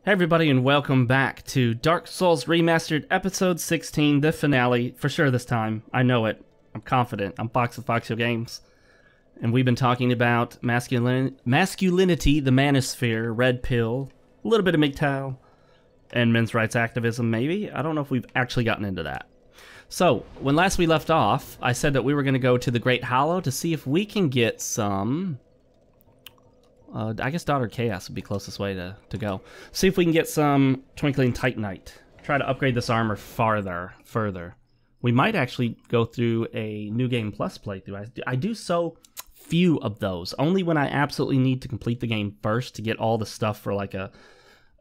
Hey everybody, and welcome back to Dark Souls Remastered Episode 16, the finale, for sure this time. I know it. I'm confident. I'm Fox of FoxeoGames. And we've been talking about masculinity, the manosphere, red pill, a little bit of MGTOW, and men's rights activism, maybe? I don't know if we've actually gotten into that. So, when last we left off, I said that we were going to go to the Great Hollow to see if we can get some... I guess Daughter Chaos would be closest way to go. See if we can get some Twinkling Titanite. Try to upgrade this armor further. We might actually go through a New Game Plus playthrough. I do so few of those. Only when I absolutely need to complete the game first to get all the stuff for like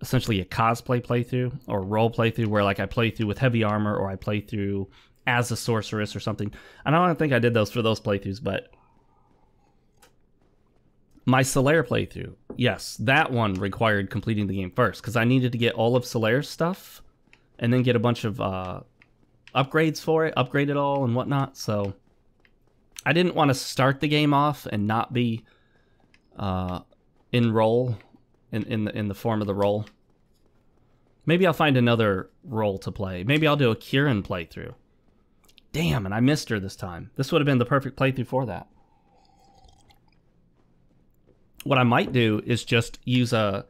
essentially a cosplay playthrough or role playthrough where like I play through with heavy armor or I play through as a sorceress or something. I don't think I did those for those playthroughs, but... My Solaire playthrough, yes, that one required completing the game first, because I needed to get all of Solaire's stuff, and then get a bunch of upgrades for it, upgrade it all and whatnot, so I didn't want to start the game off and not be in role, in the form of the role. Maybe I'll find another role to play. Maybe I'll do a Kieran playthrough. Damn, and I missed her this time. This would have been the perfect playthrough for that. What I might do is just use a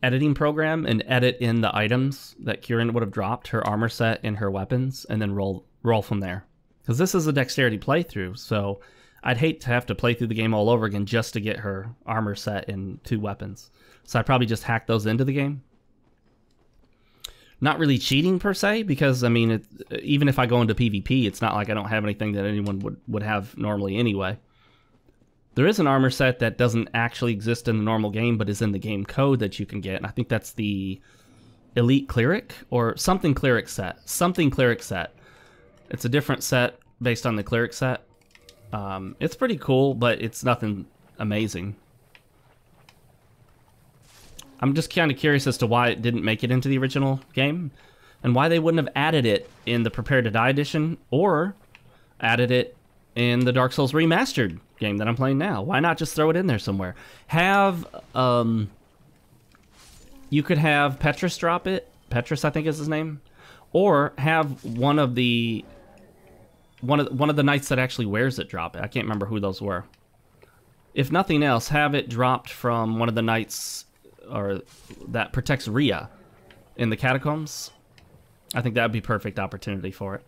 editing program and edit in the items that Kieran would have dropped, her armor set and her weapons, and then roll from there. Because this is a dexterity playthrough, so I'd hate to have to play through the game all over again just to get her armor set and 2 weapons. So I'd probably just hack those into the game. Not really cheating per se, because I mean, even if I go into PvP, it's not like I don't have anything that anyone would have normally anyway. There is an armor set that doesn't actually exist in the normal game, but is in the game code that you can get. And I think that's the Elite Cleric or something Cleric set. Something Cleric set. It's a different set based on the Cleric set. It's pretty cool, but it's nothing amazing. I'm just kind of curious as to why it didn't make it into the original game, and why they wouldn't have added it in the Prepare to Die edition, or added it in the Dark Souls Remastered game that I'm playing now. Why not just throw it in there somewhere? Have, you could have Petrus drop it. Petrus, I think is his name. Or have one of the knights that actually wears it drop it. I can't remember who those were. If nothing else, have it dropped from one of the knights or that protects Rhea in the catacombs. I think that would be perfect opportunity for it.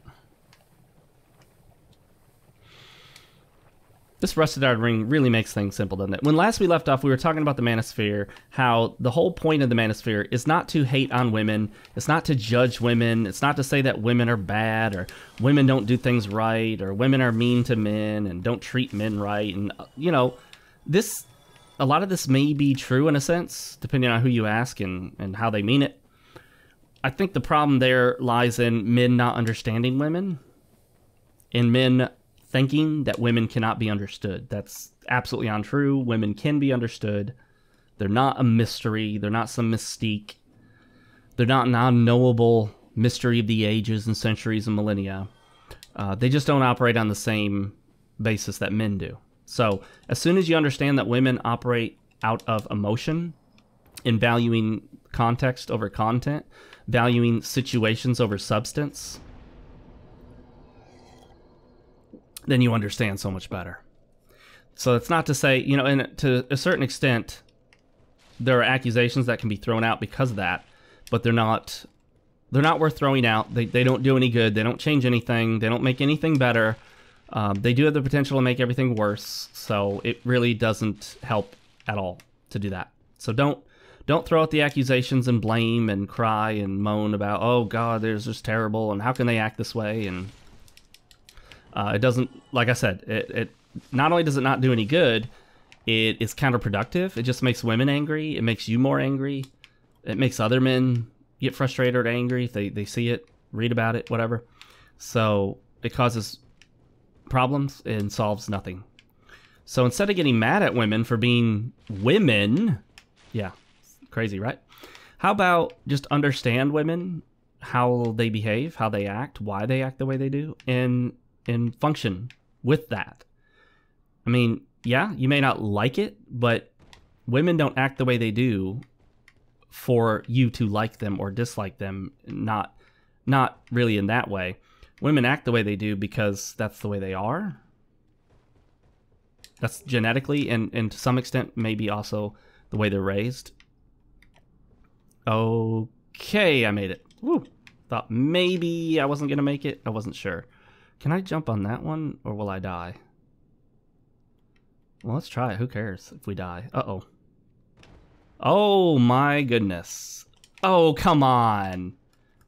This rusted iron ring really makes things simple, doesn't it? When last we left off, we were talking about the manosphere, how the whole point of the manosphere is not to hate on women, it's not to judge women, it's not to say that women are bad, or women don't do things right, or women are mean to men, and don't treat men right, and, you know, a lot of this may be true in a sense, depending on who you ask and how they mean it. I think the problem there lies in men not understanding women, and men thinking that women cannot be understood. That's absolutely untrue. Women can be understood. They're not a mystery. They're not some mystique. They're not an unknowable mystery of the ages and centuries and millennia. They just don't operate on the same basis that men do. So as soon as you understand that women operate out of emotion, in valuing context over content, valuing situations over substance, then you understand so much better. So it's not to say, you know, and to a certain extent, there are accusations that can be thrown out because of that, but they're not worth throwing out. They don't do any good. They don't change anything. They don't make anything better. They do have the potential to make everything worse. So it really doesn't help at all to do that. So don't throw out the accusations and blame and cry and moan about, oh God, they're just terrible and how can they act this way? And it doesn't, like I said, it not only does it not do any good, it is counterproductive. It just makes women angry. It makes you more angry. It makes other men get frustrated or angry if they see it, read about it, whatever. So it causes problems and solves nothing. So instead of getting mad at women for being women, yeah, crazy, right? How about just understand women, how they behave, how they act, why they act the way they do, and function with that. I mean, yeah, you may not like it, but women don't act the way they do for you to like them or dislike them. Not really in that way. Women act the way they do because that's the way they are. That's genetically and to some extent maybe also the way they're raised. Okay, I made it. Woo! Thought maybe I wasn't gonna make it. I wasn't sure. Can I jump on that one or will I die? Well, let's try it. Who cares if we die? Uh-oh. Oh my goodness. Oh, come on.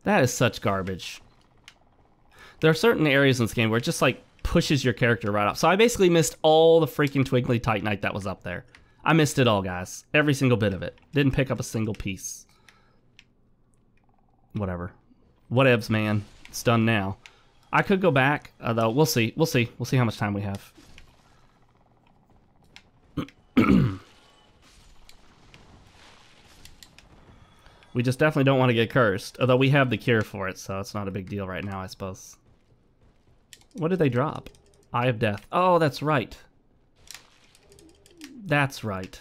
That is such garbage. There are certain areas in this game where it just like pushes your character right up. So I basically missed all the freaking Twinkly Titanite that was up there. I missed it all, guys. Every single bit of it. Didn't pick up a single piece. Whatever. Whatevs, man. It's done now. I could go back, though. We'll see. We'll see. We'll see how much time we have. We just definitely don't want to get cursed. Although we have the cure for it, so it's not a big deal right now, I suppose. What did they drop? Eye of Death. Oh, that's right. That's right.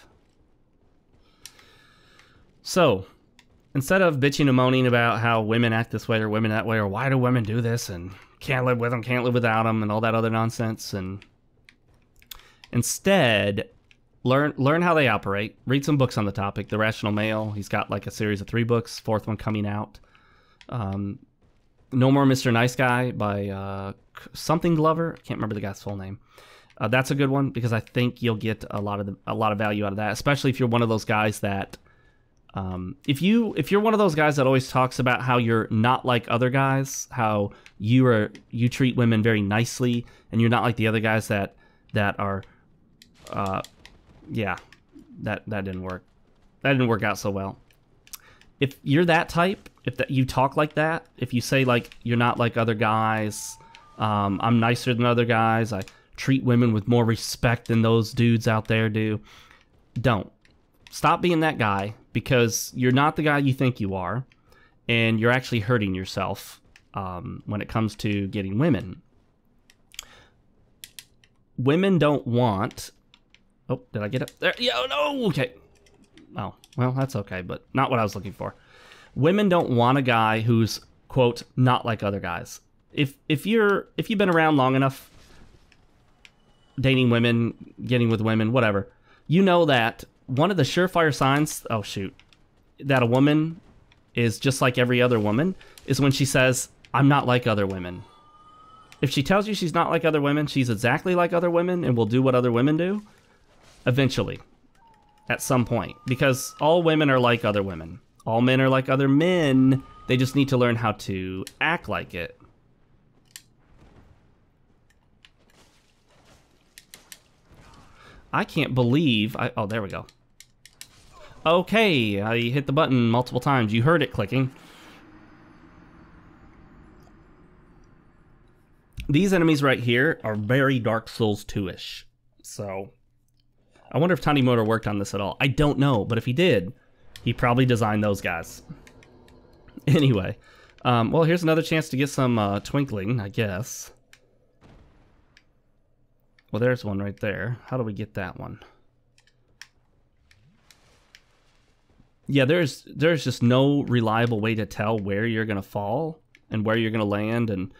So, instead of bitching and moaning about how women act this way or women that way, or why do women do this, and can't live with them, can't live without them, and all that other nonsense, and instead, learn how they operate. Read some books on the topic. The Rational Male, he's got like a series of 3 books, 4th one coming out. No More Mr. Nice Guy by something Glover. I can't remember the guy's full name. That's a good one because I think you'll get a lot of value out of that, especially if you're one of those guys that if you're one of those guys that always talks about how you're not like other guys, how you treat women very nicely, and you're not like the other guys that are yeah, that didn't work. That didn't work out so well. If you're that type, if you talk like that, if you say like you're not like other guys, I'm nicer than other guys, I treat women with more respect than those dudes out there do, don't. Stop being that guy, because you're not the guy you think you are, and you're actually hurting yourself when it comes to getting women. Women don't want... Oh, did I get it? There. Yeah, no, okay. Oh, well, that's okay, but not what I was looking for. Women don't want a guy who's, quote, not like other guys. If you've been around long enough, dating women, getting with women, whatever, you know that one of the surefire signs, oh shoot, that a woman is just like every other woman is when she says, I'm not like other women. If she tells you she's not like other women, she's exactly like other women and will do what other women do, eventually, at some point. Because all women are like other women. All men are like other men. They just need to learn how to act like it. I can't believe... oh, there we go. Okay, I hit the button multiple times. You heard it clicking. These enemies right here are very Dark Souls 2-ish. So, I wonder if Tanimoto worked on this at all. I don't know, but if he did, he probably designed those guys. Anyway, well, here's another chance to get some twinkling, I guess. Well, there's one right there. How do we get that one? Yeah, there's just no reliable way to tell where you're going to fall and where you're going to land and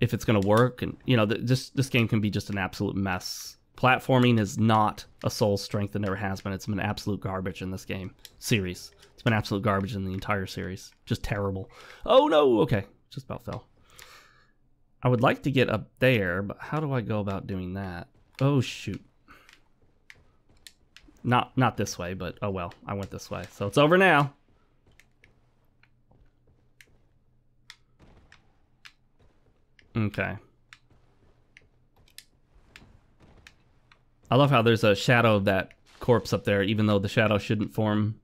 if it's going to work. And, you know, this game can be just an absolute mess. Platforming is not a Souls strength. It never has been. It's been absolute garbage in this game series. It's been absolute garbage in the entire series. Just terrible. Oh, no. Okay. Just about fell. I would like to get up there, but how do I go about doing that? Oh, shoot. Not this way, but oh well, I went this way. So it's over now. Okay. I love how there's a shadow of that corpse up there, even though the shadow shouldn't form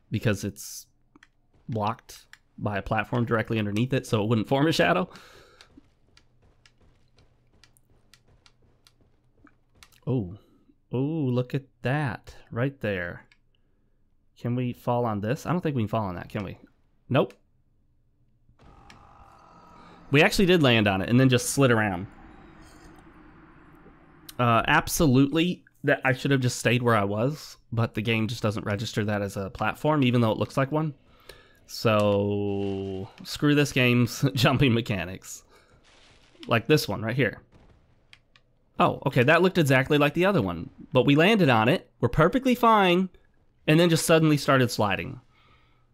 because it's blocked by a platform directly underneath it, so it wouldn't form a shadow. Oh. Oh, look at that. Right there. Can we fall on this? I don't think we can fall on that, can we? Nope. We actually did land on it and then just slid around. Absolutely that I should have just stayed where I was, but the game just doesn't register that as a platform, even though it looks like one. So screw this game's jumping mechanics. Like this one right here. Oh, okay, that looked exactly like the other one, but we landed on it, we're perfectly fine, and then just suddenly started sliding.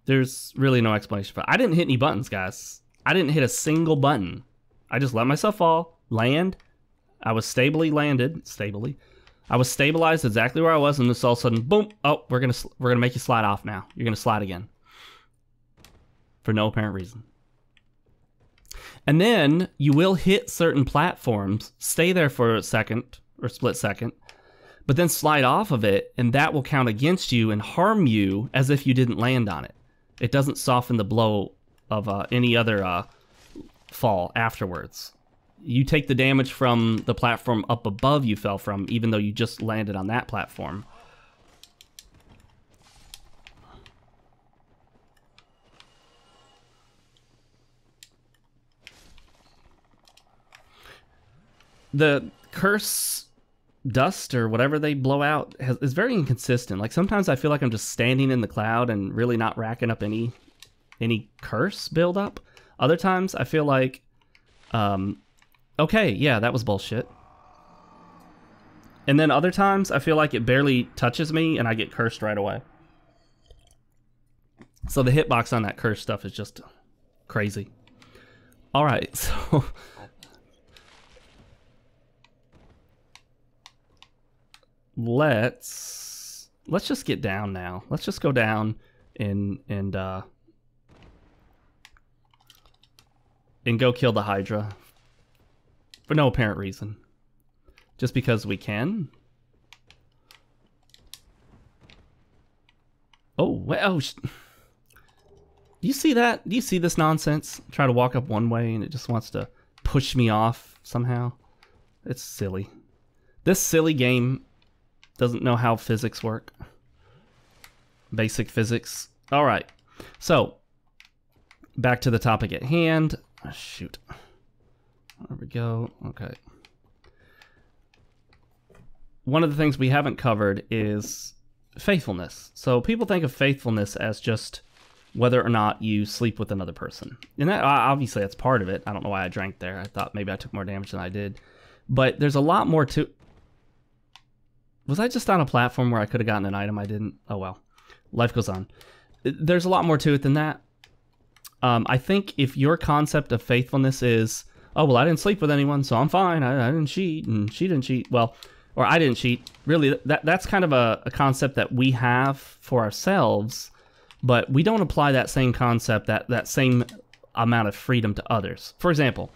There's really no explanation for it. I didn't hit any buttons, guys. I didn't hit a single button. I just let myself fall, land. I was stably landed, I was stabilized exactly where I was, and just all of a sudden, boom! Oh, we're gonna make you slide off now. You're gonna slide again for no apparent reason. And then you will hit certain platforms, stay there for a second or split second, but then slide off of it, and that will count against you and harm you as if you didn't land on it. It doesn't soften the blow of any other fall afterwards. You take the damage from the platform up above you fell from, even though you just landed on that platform. The curse dust or whatever they blow out is very inconsistent. Like sometimes I feel like I'm just standing in the cloud and really not racking up any curse buildup. Other times I feel like, okay, yeah, that was bullshit. And then other times I feel like it barely touches me and I get cursed right away. So the hitbox on that curse stuff is just crazy. All right, so let's just get down now. Let's just go down and go kill the Hydra for no apparent reason, just because we can. Oh, well, do you see that? Do you see this nonsense? Try to walk up one way and it just wants to push me off somehow. It's silly. This silly game doesn't know how physics work. Basic physics. All right. So, back to the topic at hand. Oh, shoot. There we go. Okay. One of the things we haven't covered is faithfulness. So people think of faithfulness as just whether or not you sleep with another person. And that, obviously that's part of it. I don't know why I drank there. I thought maybe I took more damage than I did. But there's a lot more to... Was I just on a platform where I could have gotten an item I didn't? Oh well. Life goes on. There's a lot more to it than that. I think if your concept of faithfulness is, oh, well, I didn't sleep with anyone, so I'm fine. I didn't cheat, and she didn't cheat. Well, or I didn't cheat. Really, that's kind of a concept that we have for ourselves, but we don't apply that same concept, that same amount of freedom to others. For example,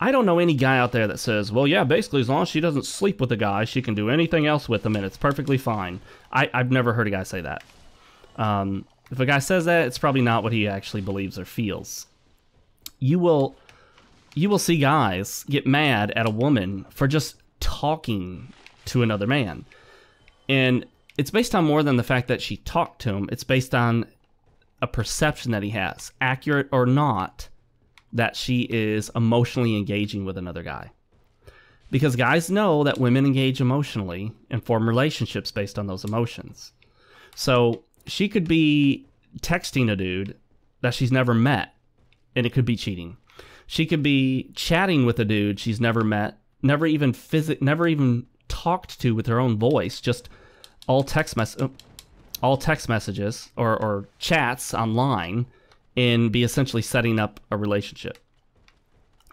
I don't know any guy out there that says, well, yeah, basically, as long as she doesn't sleep with a guy, she can do anything else with him, and it's perfectly fine. I've never heard a guy say that. If a guy says that, it's probably not what he actually believes or feels. You will see guys get mad at a woman for just talking to another man. And it's based on more than the fact that she talked to him. It's based on a perception that he has, accurate or not, that she is emotionally engaging with another guy. Because guys know that women engage emotionally and form relationships based on those emotions. So she could be texting a dude that she's never met, and it could be cheating. She could be chatting with a dude she's never met, never even talked to with her own voice, just all text messages or chats online, and be essentially setting up a relationship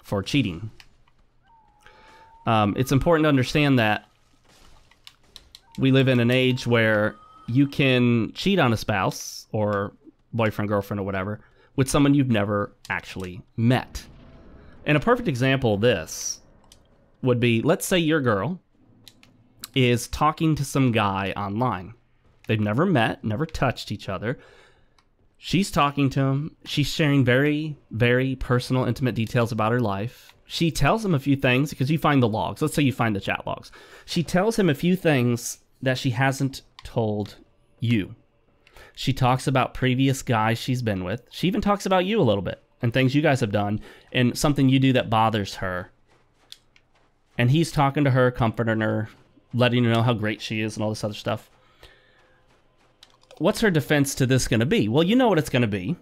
for cheating. It's important to understand that we live in an age where you can cheat on a spouse or boyfriend, girlfriend, or whatever with someone you've never actually met. And a perfect example of this would be, let's say your girl is talking to some guy online. They've never met, never touched each other. She's talking to him. She's sharing very, very personal, intimate details about her life. She tells him a few things, because you find the logs. Let's say you find the chat logs. She tells him a few things that she hasn't told you. She talks about previous guys she's been with. She even talks about you a little bit and things you guys have done and something you do that bothers her. And he's talking to her, comforting her, letting her know how great she is and all this other stuff. What's her defense to this going to be? Well, you know what it's going to be.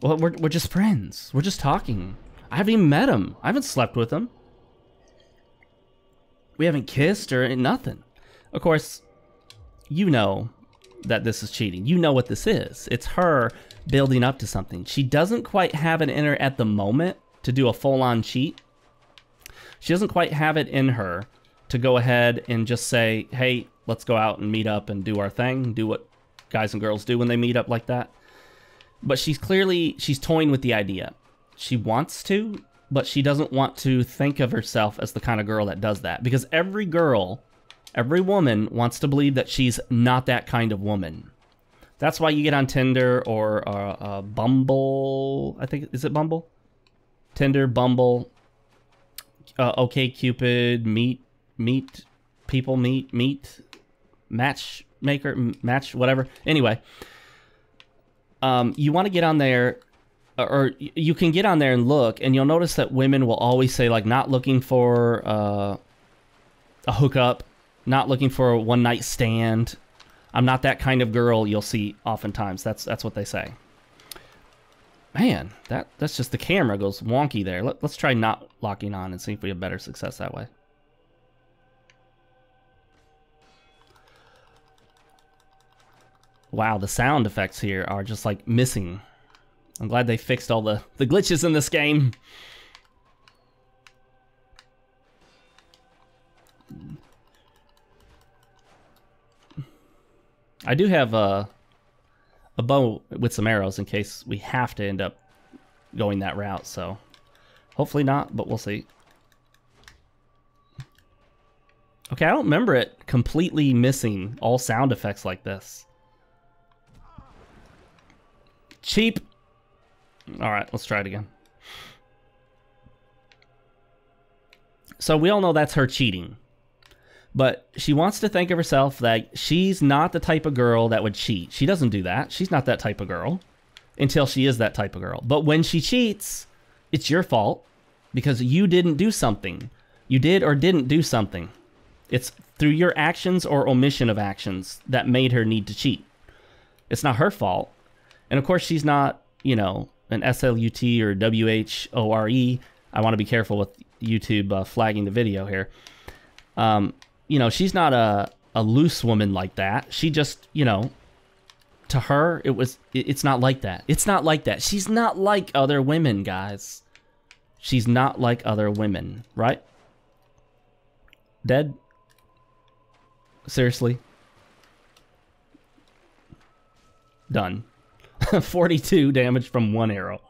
Well, we're just friends. We're just talking. I haven't even met him. I haven't slept with him. We haven't kissed or nothing. Of course, you know that this is cheating. You know what this is. It's her building up to something. She doesn't quite have it in her at the moment to do a full-on cheat. She doesn't quite have it in her to go ahead and just say, hey, let's go out and meet up and do our thing, do what guys and girls do when they meet up like that. But she's toying with the idea. She wants to, but she doesn't want to think of herself as the kind of girl that does that. Because every girl, every woman wants to believe that she's not that kind of woman. That's why you get on Tinder or Bumble. I think, is it Bumble? Tinder, Bumble, OkCupid, Meet, Matchmaker, Match, whatever. Anyway, you want to get on there, or you can get on there and look, and you'll notice that women will always say, like, not looking for a hookup, not looking for a one-night stand. I'm not that kind of girl. You'll see oftentimes. That's what they say. Man, that's just the camera goes wonky there. Let's try not locking on and see if we have better success that way. Wow, the sound effects here are just like missing. I'm glad they fixed all the glitches in this game. I do have a bow with some arrows in case we have to end up going that route, so hopefully not, but we'll see. Okay, I don't remember it completely missing all sound effects like this. Cheap. All right, let's try it again. So we all know that's her cheating. But she wants to think of herself that she's not the type of girl that would cheat. She doesn't do that. She's not that type of girl until she is that type of girl. But when she cheats, it's your fault because you didn't do something. You did or didn't do something. It's through your actions or omission of actions that made her need to cheat. It's not her fault. And of course, she's not, you know, an SLUT or WHORE. I want to be careful with YouTube flagging the video here. You know, she's not a loose woman like that. She just, you know, to her, it's not like that. It's not like that. She's not like other women, guys. She's not like other women, right? Dead? Seriously? Done. 42 damage from one arrow.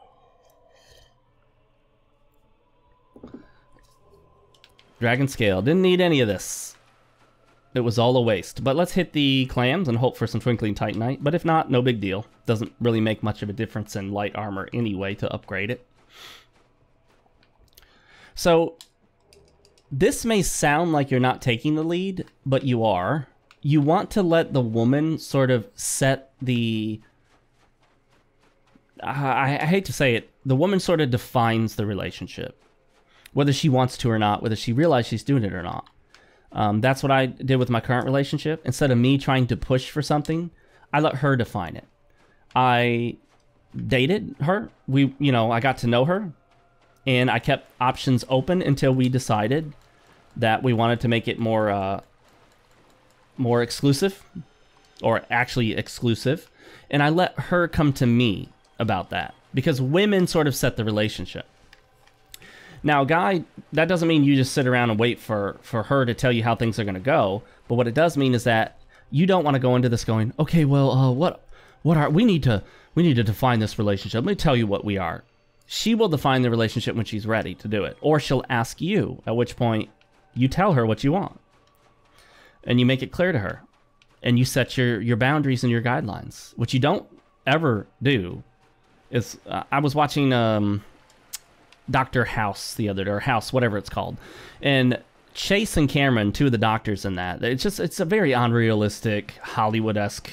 Dragon Scale. Didn't need any of this. It was all a waste. But let's hit the clams and hope for some Twinkling Titanite. But if not, no big deal. Doesn't really make much of a difference in light armor anyway to upgrade it. So, this may sound like you're not taking the lead, but you are. You want to let the woman sort of set the... I hate to say it. The woman sort of defines the relationship. Whether she wants to or not, whether she realizes she's doing it or not. That's what I did with my current relationship. Instead of me trying to push for something, I let her define it. I dated her. I got to know her, and I kept options open until we decided that we wanted to make it more exclusive, or actually exclusive. And I let her come to me about that because women sort of set the relationship. Now, guy, that doesn't mean you just sit around and wait for her to tell you how things are going to go. But what it does mean is that you don't want to go into this going, okay, well, what are we need to define this relationship. Let me tell you what we are. She will define the relationship when she's ready to do it, or she'll ask you. At which point, you tell her what you want, and you make it clear to her, and you set your boundaries and your guidelines. What you don't ever do is, I was watching Dr. House the other day, or House, whatever it's called. And Chase and Cameron, two of the doctors in that, it's a very unrealistic, Hollywood-esque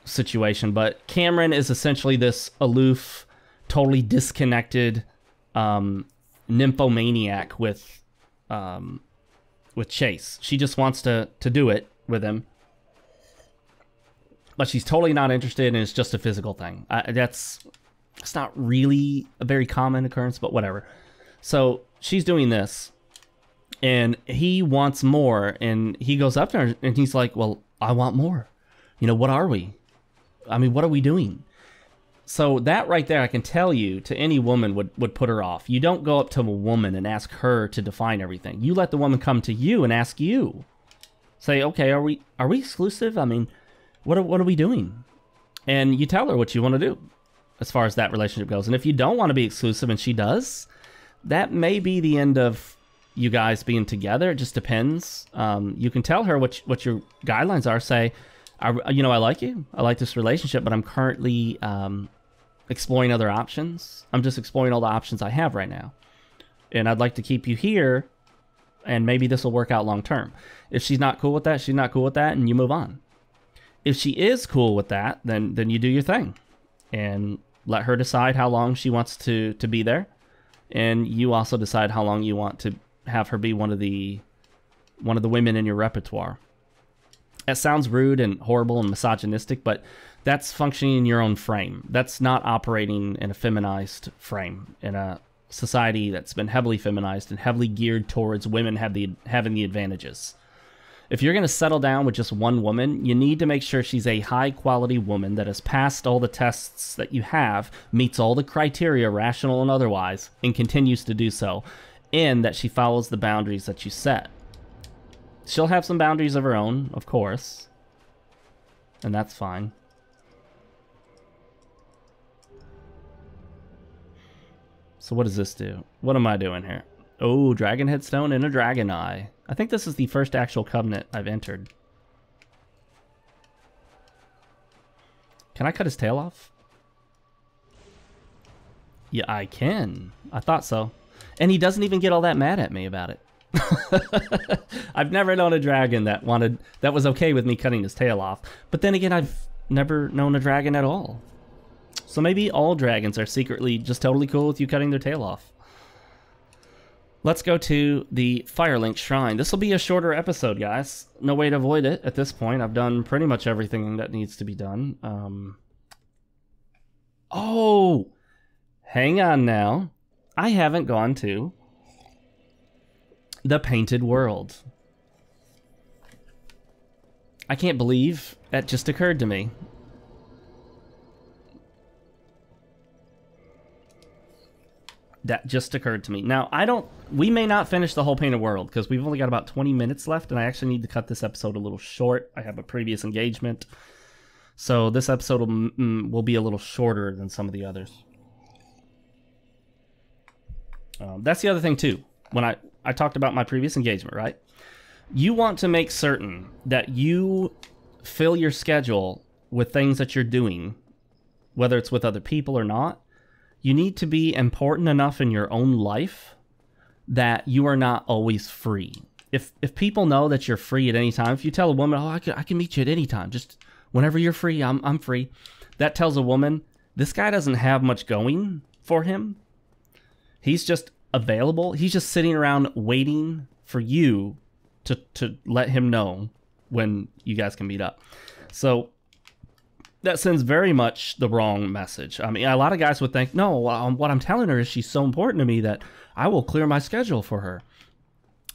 situation. But Cameron is essentially this aloof, totally disconnected nymphomaniac with Chase. She just wants to do it with him. But she's totally not interested, and it's just a physical thing. It's not really a very common occurrence, but whatever. So she's doing this, and he wants more, and he goes up to her, and he's like, well, I want more. You know, what are we? I mean, what are we doing? So that right there, I can tell you, to any woman would put her off. You don't go up to a woman and ask her to define everything. You let the woman come to you and ask you. Say, okay, are we exclusive? I mean, what are we doing? And you tell her what you want to do as far as that relationship goes. And if you don't want to be exclusive and she does, that may be the end of you guys being together. It just depends. You can tell her what your guidelines are. Say, you know, I like you. I like this relationship, but I'm currently exploring other options. I'm just exploring all the options I have right now. And I'd like to keep you here, and maybe this will work out long term. If she's not cool with that, she's not cool with that, and you move on. If she is cool with that, then you do your thing. And let her decide how long she wants to be there. And you also decide how long you want to have her be one of the women in your repertoire. That sounds rude and horrible and misogynistic, but that's functioning in your own frame. That's not operating in a feminized frame, in a society that's been heavily feminized and heavily geared towards women having the advantages. If you're going to settle down with just one woman, you need to make sure she's a high-quality woman that has passed all the tests that you have, meets all the criteria, rational and otherwise, and continues to do so, and that she follows the boundaries that you set. She'll have some boundaries of her own, of course, and that's fine. So what does this do? What am I doing here? Oh, Dragon Headstone and a Dragon Eye. I think this is the first actual covenant I've entered. Can I cut his tail off? Yeah, I can. I thought so. And he doesn't even get all that mad at me about it. I've never known a dragon that was okay with me cutting his tail off. But then again, I've never known a dragon at all. So maybe all dragons are secretly just totally cool with you cutting their tail off. Let's go to the Firelink Shrine. This will be a shorter episode, guys. No way to avoid it at this point. I've done pretty much everything that needs to be done. Oh! Hang on now. I haven't gone to the Painted World. I can't believe that just occurred to me. That just occurred to me. Now, we may not finish the whole Painted World because we've only got about 20 minutes left, and I actually need to cut this episode a little short. I have a previous engagement. So this episode will be a little shorter than some of the others. That's the other thing, too. When I talked about my previous engagement, right? You want to make certain that you fill your schedule with things that you're doing, whether it's with other people or not. You need to be important enough in your own life that you are not always free. If people know that you're free at any time, if you tell a woman, oh, I can meet you at any time, just whenever you're free, I'm free. That tells a woman, this guy doesn't have much going for him. He's just available. He's just sitting around waiting for you to let him know when you guys can meet up. So that sends very much the wrong message. I mean, a lot of guys would think, no, what I'm telling her is she's so important to me that I will clear my schedule for her.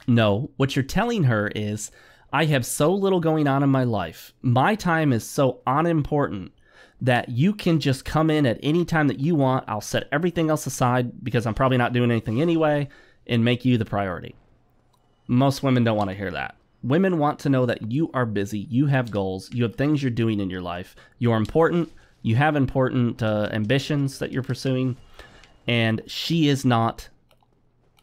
No, what you're telling her is, I have so little going on in my life. My time is so unimportant that you can just come in at any time that you want. I'll set everything else aside because I'm probably not doing anything anyway and make you the priority. Most women don't want to hear that. Women want to know that you are busy, you have goals, you have things you're doing in your life, you're important, you have important ambitions that you're pursuing, and she is not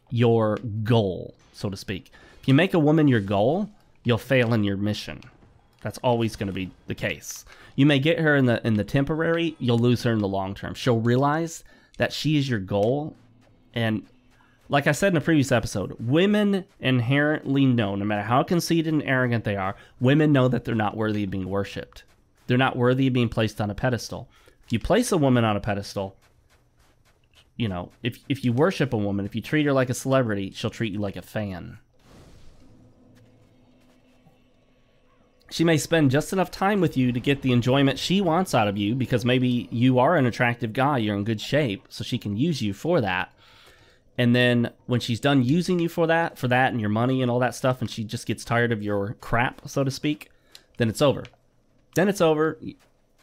your goal, so to speak. If you make a woman your goal, you'll fail in your mission. That's always going to be the case. You may get her in the temporary, you'll lose her in the long term. She'll realize that she is your goal, and like I said in a previous episode, women inherently know, no matter how conceited and arrogant they are, women know that they're not worthy of being worshipped. They're not worthy of being placed on a pedestal. If you place a woman on a pedestal, you know, if you worship a woman, if you treat her like a celebrity, she'll treat you like a fan. She may spend just enough time with you to get the enjoyment she wants out of you, because maybe you are an attractive guy, you're in good shape, so she can use you for that. And then when she's done using you for that and your money and all that stuff, and she just gets tired of your crap, so to speak, then it's over. Then it's over.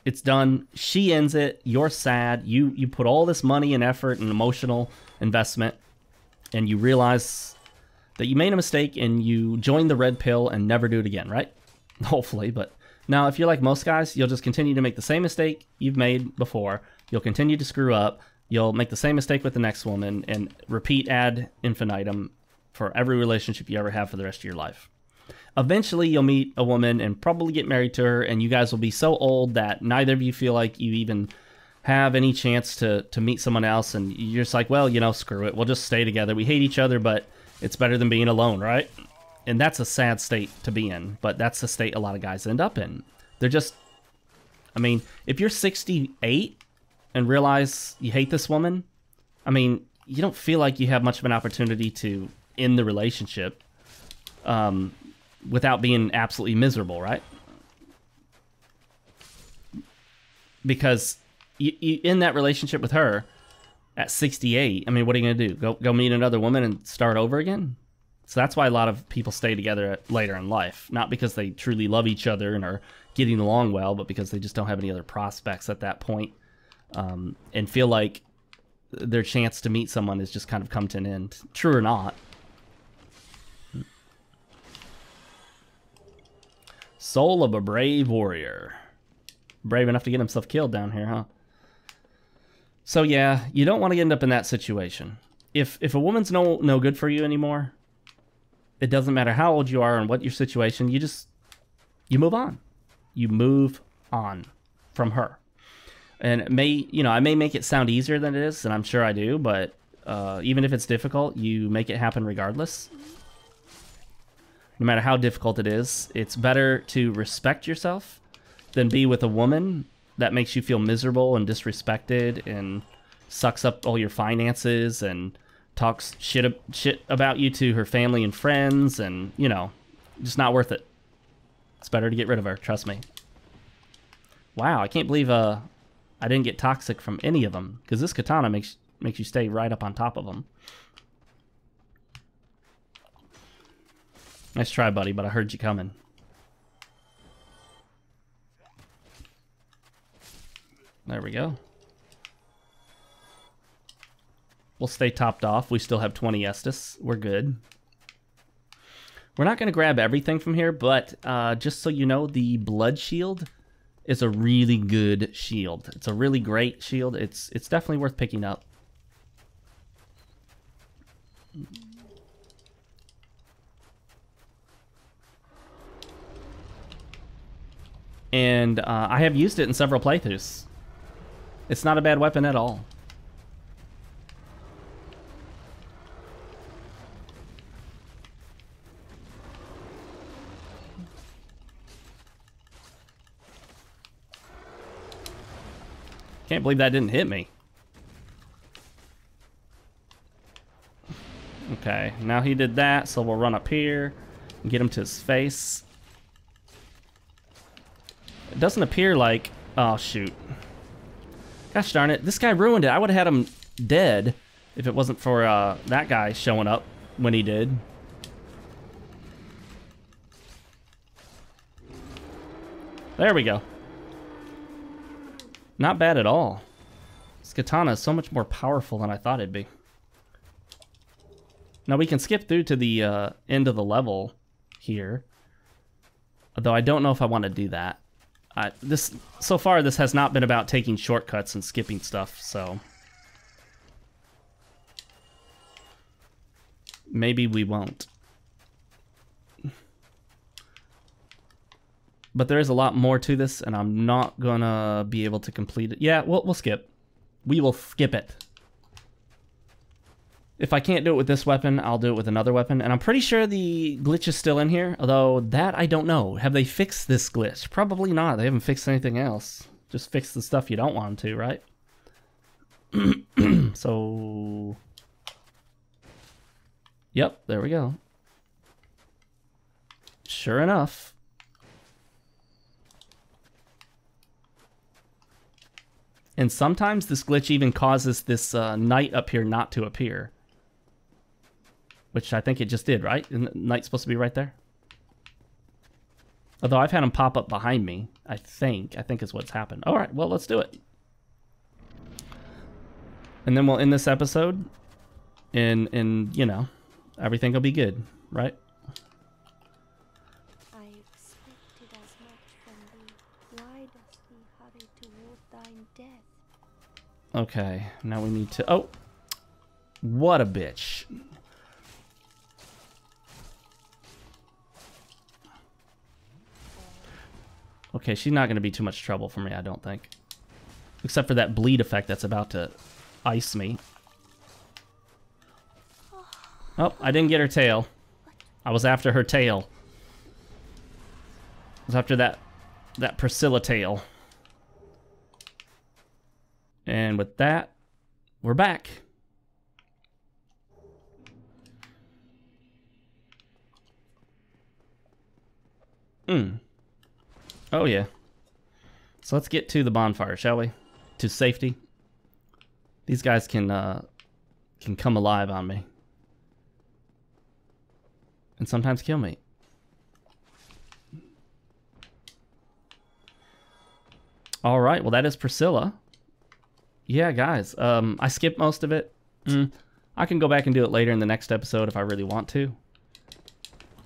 It's done. She ends it. You're sad. You put all this money and effort and emotional investment, and you realize that you made a mistake and you join the red pill and never do it again, right? Hopefully. But now, if you're like most guys, you'll just continue to make the same mistake you've made before. You'll continue to screw up. You'll make the same mistake with the next woman and repeat ad infinitum for every relationship you ever have for the rest of your life. Eventually, you'll meet a woman and probably get married to her, and you guys will be so old that neither of you feel like you even have any chance to meet someone else, and you're just like, well, you know, screw it. We'll just stay together. We hate each other, but it's better than being alone, right? And that's a sad state to be in, but that's the state a lot of guys end up in. They're just, I mean, if you're 68 and realize you hate this woman, I mean, you don't feel like you have much of an opportunity to end the relationship without being absolutely miserable, right? Because you in that relationship with her at 68, I mean, what are you going to do? Go meet another woman and start over again? So that's why a lot of people stay together later in life. Not because they truly love each other and are getting along well, but because they just don't have any other prospects at that point, and feel like their chance to meet someone has just kind of come to an end. True or not. Soul of a brave warrior. Brave enough to get himself killed down here, huh? So yeah, you don't want to end up in that situation. If a woman's no good for you anymore, it doesn't matter how old you are and what your situation, you move on. You move on from her. And it may, I may make it sound easier than it is, and I'm sure I do, but even if it's difficult, you make it happen regardless. No matter how difficult it is, it's better to respect yourself than be with a woman that makes you feel miserable and disrespected and sucks up all your finances and talks shit about you to her family and friends, and, just not worth it. It's better to get rid of her, trust me. Wow, I can't believe I didn't get toxic from any of them, because this katana makes you stay right up on top of them. Nice try, buddy, but I heard you coming. There we go. We'll stay topped off. We still have 20 Estus. We're good. We're not going to grab everything from here, but just so you know, the blood shield is a really good shield. It's a really great shield. It's definitely worth picking up. And I have used it in several playthroughs. It's not a bad weapon at all. Can't believe that didn't hit me. Okay, now he did that, so we'll run up here and get him to his face. It doesn't appear like... Oh, shoot. Gosh darn it. This guy ruined it. I would have had him dead if it wasn't for that guy showing up when he did. There we go. Not bad at all. This katana is so much more powerful than I thought it'd be. Now we can skip through to the end of the level here. Although I don't know if I want to do that. So far, this has not been about taking shortcuts and skipping stuff, so... Maybe we won't. But there is a lot more to this, and I'm not gonna be able to complete it. Yeah, we'll skip. We will skip it. If I can't do it with this weapon, I'll do it with another weapon. And I'm pretty sure the glitch is still in here, although that I don't know. Have they fixed this glitch? Probably not. They haven't fixed anything else. Just fix the stuff you don't want them to, right? So... Yep, there we go. Sure enough. And sometimes this glitch even causes this night up here not to appear. Which I think it just did, right? Isn't night supposed to be right there? Although I've had them pop up behind me, I think is what's happened. All right, well, let's do it. And then we'll end this episode, and you know, everything will be good, right? I expected as much from thee. Why dost thee hurry toward thine death? Okay, now we need to... Oh! What a bitch. Okay, she's not going to be too much trouble for me, I don't think. Except for that bleed effect that's about to ice me. Oh, I didn't get her tail. I was after her tail. I was after that Priscilla tail. And with that, we're back. Oh yeah. So let's get to the bonfire, shall we? To safety. These guys can come alive on me. And sometimes kill me. All right, well that is Priscilla. Yeah, guys, I skipped most of it. I can go back and do it later in the next episode if I really want to.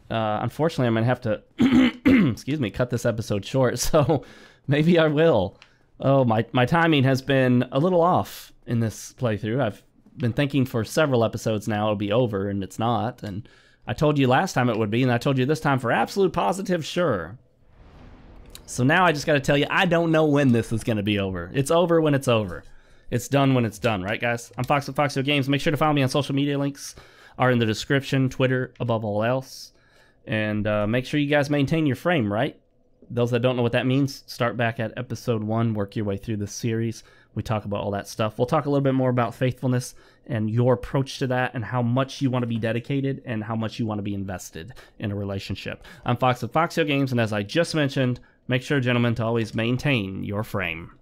Unfortunately, I'm going to have to, excuse me, cut this episode short, so maybe I will. Oh, my timing has been a little off in this playthrough. I've been thinking for several episodes now it'll be over, and it's not. And I told you last time it would be, and I told you this time for absolute positive sure. So now I just got to tell you, I don't know when this is going to be over. It's over when it's over. It's done when it's done, right, guys? I'm Fox with FoxeoGames. Make sure to follow me on social media. Links are in the description, Twitter above all else. And make sure you guys maintain your frame, right? Those that don't know what that means, start back at episode 1, work your way through this series. We talk about all that stuff. We'll talk a little bit more about faithfulness and your approach to that and how much you want to be dedicated and how much you want to be invested in a relationship. I'm Fox with FoxeoGames, and as I just mentioned, make sure, gentlemen, to always maintain your frame.